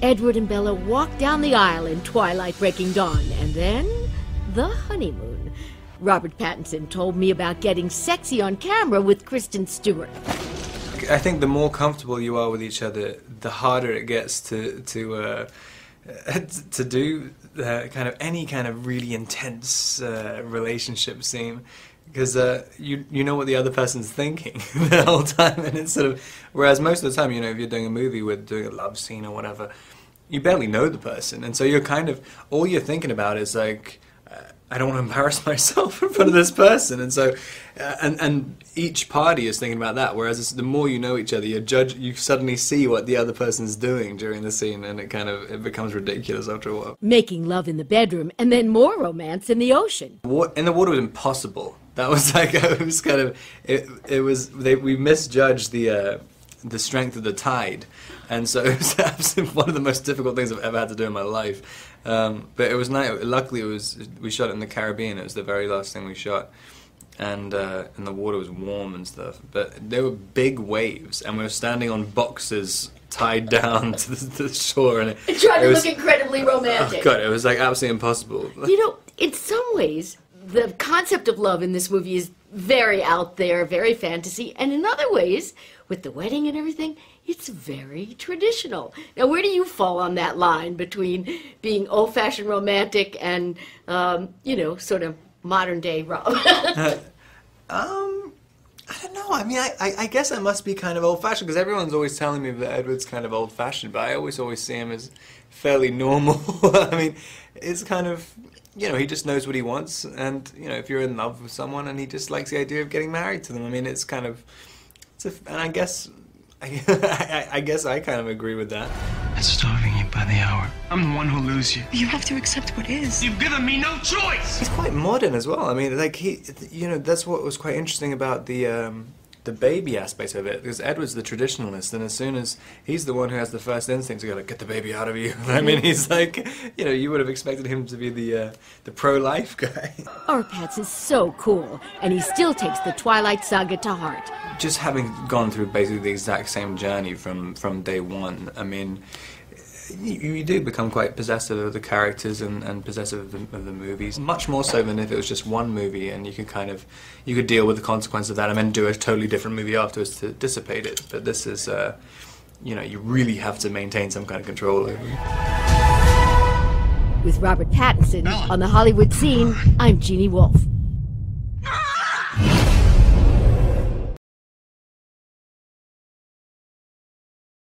Edward and Bella walk down the aisle in twilight breaking dawn, and then the honeymoon. Robert Pattinson told me about getting sexy on camera with Kristen Stewart. I think the more comfortable you are with each other, the harder it gets to do kind of any kind of really intense relationship scene, because you know what the other person's thinking the whole time, and it's sort of, whereas most of the time, you know, if you're doing a movie with doing a love scene or whatever, you barely know the person, and so you're kind of, all you're thinking about is like, I don't want to embarrass myself in front of this person, and so, and each party is thinking about that. Whereas the more you know each other, you suddenly see what the other person's doing during the scene, and it becomes ridiculous after a while. Making love in the bedroom, and then more romance in the ocean. In the water was impossible. That was like, it was kind of, we misjudged the strength of the tide, and so it was absolutely one of the most difficult things I've ever had to do in my life. But it was nice. Luckily, we shot it in the Caribbean. It was the very last thing we shot, and the water was warm and stuff. But there were big waves, and we were standing on boxes tied down to the shore, and it tried to look incredibly romantic. Oh God, it was like absolutely impossible. You know, in some ways, the concept of love in this movie is very out there, very fantasy, and in other ways, with the wedding and everything, it's very traditional. Now, where do you fall on that line between being old-fashioned romantic and, you know, sort of modern-day love? I don't know. I mean, I guess I must be kind of old-fashioned, because everyone's always telling me that Edward's kind of old-fashioned, but I always see him as fairly normal. I mean, it's kind of, you know, he just knows what he wants, and, you know, if you're in love with someone and he just likes the idea of getting married to them, I mean, it's kind of, and I guess I kind of agree with that. I'm starving you by the hour. I'm the one who'll lose you. You have to accept what is. You've given me no choice! He's quite modern as well. I mean, like, you know, that's what was quite interesting about the baby aspect of it, because Edward's the traditionalist, and as soon as he's the one who has the first instinct to go, like, get the baby out of you. I mean, he's like, you know, you would have expected him to be the pro-life guy. Pat's is so cool, and he still takes the Twilight Saga to heart. Just having gone through basically the exact same journey from day one, I mean, you do become quite possessive of the characters and possessive of the movies, much more so than if it was just one movie and you could deal with the consequence of that and then do a totally different movie afterwards to dissipate it. But this is, you know, you really have to maintain some kind of control over it. With Robert Pattinson on the Hollywood scene, I'm Jeannie Wolf.